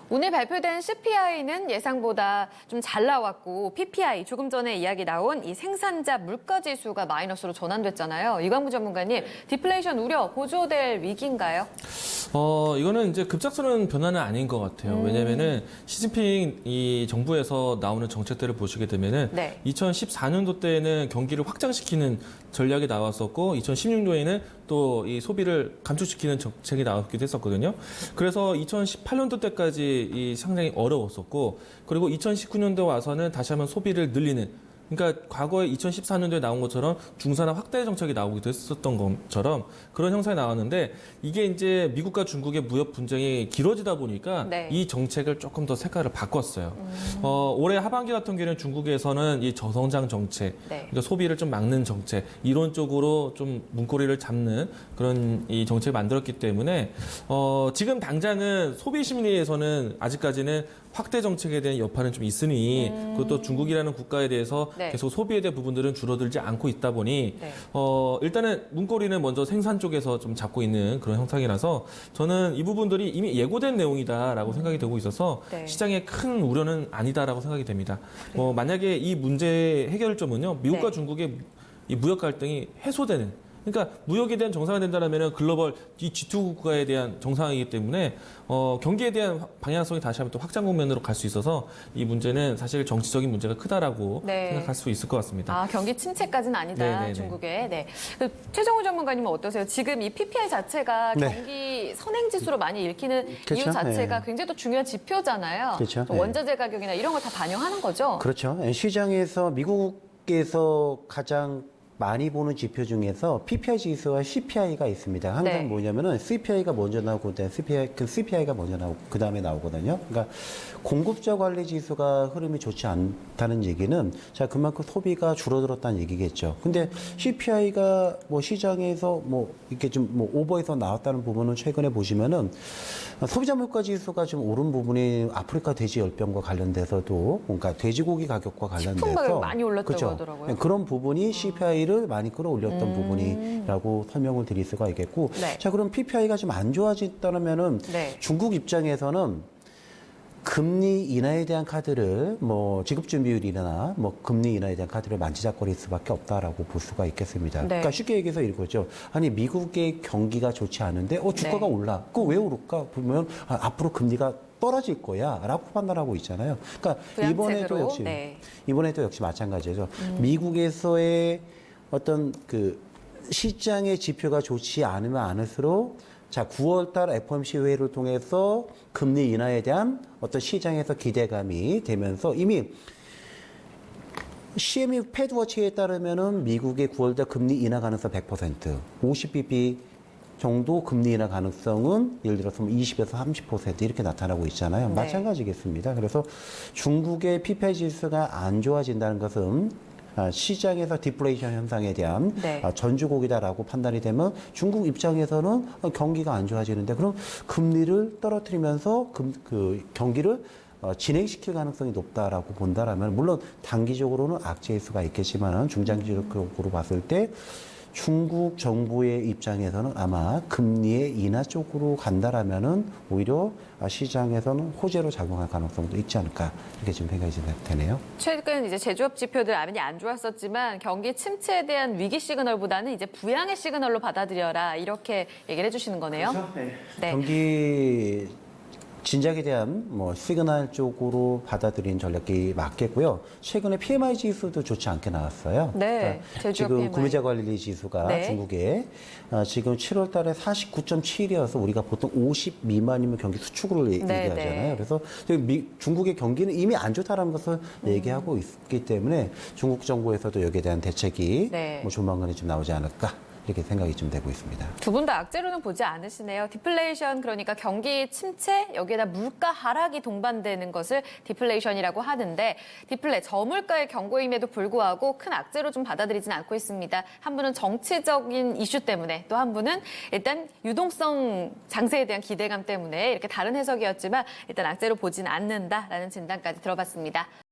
오늘 발표된 CPI는 예상보다 좀 잘 나왔고 PPI, 조금 전에 이야기 나온 이 생산자 물가지수가 마이너스로 전환됐잖아요. 이광무 전문가님, 디플레이션 우려 고조될 위기인가요? 이거는 이제 급작스러운 변화는 아닌 것 같아요. 왜냐면은 시진핑 이 정부에서 나오는 정책들을 보시게 되면은 네. 2014년도 때는 경기를 확장시키는 전략이 나왔었고 2016년에는 또 이 소비를 감축시키는 정책이 나왔기도 했었거든요. 그래서 2018년도 때까지 이 상당히 어려웠었고 그리고 2019년도 와서는 다시 한번 소비를 늘리는 그러니까 과거에 2014년도에 나온 것처럼 중산화 확대 정책이 나오기도 했었던 것처럼 그런 형상이 나왔는데 이게 이제 미국과 중국의 무역 분쟁이 길어지다 보니까 네. 이 정책을 조금 더 색깔을 바꿨어요. 올해 하반기 같은 경우에는 중국에서는 이 저성장 정책, 네. 그러니까 소비를 좀 막는 정책 이런 쪽으로 좀 문고리를 잡는 그런 이 정책을 만들었기 때문에 지금 당장은 소비 심리에서는 아직까지는 확대 정책에 대한 여파는 좀 있으니 그것도 중국이라는 국가에 대해서 네. 계속 소비에 대한 부분들은 줄어들지 않고 있다 보니 네. 일단은 문고리는 먼저 생산 쪽에서 좀 잡고 있는 그런 형상이라서 저는 이 부분들이 이미 예고된 내용이다라고 생각이 되고 있어서 네. 시장에 큰 우려는 아니다라고 생각이 됩니다. 만약에 이 문제 해결점은요 미국과 네. 중국의 이 무역 갈등이 해소되는 그러니까 무역에 대한 정상화 된다면 글로벌 이 G2 국가에 대한 정상이기 때문에 경기에 대한 방향성이 다시 한번 또 확장 국면으로 갈 수 있어서 이 문제는 사실 정치적인 문제가 크다라고 네. 생각할 수 있을 것 같습니다. 아, 경기 침체까지는 아니다, 네네네. 중국에. 네. 최정우 전문가님은 어떠세요? 지금 이 PPI 자체가 네. 경기 선행지수로 많이 읽히는 그렇죠. 이유 자체가 네. 굉장히 또 중요한 지표잖아요. 그렇죠. 또 네. 원자재 가격이나 이런 걸 다 반영하는 거죠? 그렇죠. 시장에서 미국에서 가장 많이 보는 지표 중에서 PPI 지수와 CPI가 있습니다. 항상 네. 뭐냐면은 CPI가 먼저 나오고 CPI가 먼저 나오고 그 다음에 나오거든요. 그러니까 공급자 관리 지수가 흐름이 좋지 않다는 얘기는 자 그만큼 소비가 줄어들었다는 얘기겠죠. 근데 CPI가 뭐 시장에서 뭐 이렇게 좀 뭐 오버해서 나왔다는 부분은 최근에 보시면은 소비자 물가 지수가 좀 오른 부분이 아프리카 돼지 열병과 관련돼서도 그러니까 돼지고기 가격과 식품 관련돼서 가격 많이 올랐다고 그렇죠. 하더라고요. 그런 부분이 CPI를 많이 끌어올렸던 부분이라고 설명을 드릴 수가 있겠고, 네. 자 그럼 PPI가 좀 안 좋아졌다면은 네. 중국 입장에서는 금리 인하에 대한 카드를 뭐 지급 준비율이나 뭐 금리 인하에 대한 카드를 만지작거릴 수밖에 없다라고 볼 수가 있겠습니다. 네. 그러니까 쉽게 얘기해서 이거죠. 아니 미국의 경기가 좋지 않은데 주가가 네. 올라. 그거 왜 오를까? 보면 앞으로 금리가 떨어질 거야라고 판단하고 있잖아요. 그러니까 부양책으로, 네. 이번에도 역시 마찬가지죠. 미국에서의 어떤 그 시장의 지표가 좋지 않으면 않을수록 자 9월달 FOMC 회의를 통해서 금리 인하에 대한 어떤 시장에서 기대감이 되면서 이미 CME 패드워치에 따르면은 미국의 9월달 금리 인하 가능성 100%, 50bp 정도 금리 인하 가능성은 예를 들어서 20에서 30% 이렇게 나타나고 있잖아요. 네. 마찬가지겠습니다. 그래서 중국의 PPI 지수가 안 좋아진다는 것은 시장에서 디플레이션 현상에 대한 네. 전주곡이다라고 판단이 되면 중국 입장에서는 경기가 안 좋아지는데 그럼 금리를 떨어뜨리면서 그 경기를 진행시킬 가능성이 높다라고 본다라면 물론 단기적으로는 악재일 수가 있겠지만 중장기적으로 봤을 때 중국 정부의 입장에서는 아마 금리의 인하 쪽으로 간다라면은 오히려 시장에서는 호재로 작용할 가능성도 있지 않을까 이렇게 좀 생각이 되네요. 최근 이제 제조업 지표들 많이 안 좋았었지만 경기 침체에 대한 위기 시그널보다는 이제 부양의 시그널로 받아들여라 이렇게 얘기를 해주시는 거네요. 그렇죠? 네. 경기 진작에 대한 뭐 시그널 쪽으로 받아들인 전략이 맞겠고요. 최근에 PMI 지수도 좋지 않게 나왔어요. 네, 제조업 지금 PMI. 구매자 관리 지수가 네. 중국에 지금 7월 달에 49.7이어서 우리가 보통 50 미만이면 경기 수축으로 얘기하잖아요. 네. 그래서 중국의 경기는 이미 안 좋다는 것을 얘기하고 있기 때문에 중국 정부에서도 여기에 대한 대책이 네. 뭐 조만간에 좀 나오지 않을까 이렇게 생각이 좀 되고 있습니다. 두 분 다 악재로는 보지 않으시네요. 디플레이션 그러니까 경기 침체 여기에다 물가 하락이 동반되는 것을 디플레이션이라고 하는데 저물가의 경고임에도 불구하고 큰 악재로 좀 받아들이진 않고 있습니다. 한 분은 정치적인 이슈 때문에 또 한 분은 일단 유동성 장세에 대한 기대감 때문에 이렇게 다른 해석이었지만 일단 악재로 보진 않는다라는 진단까지 들어봤습니다.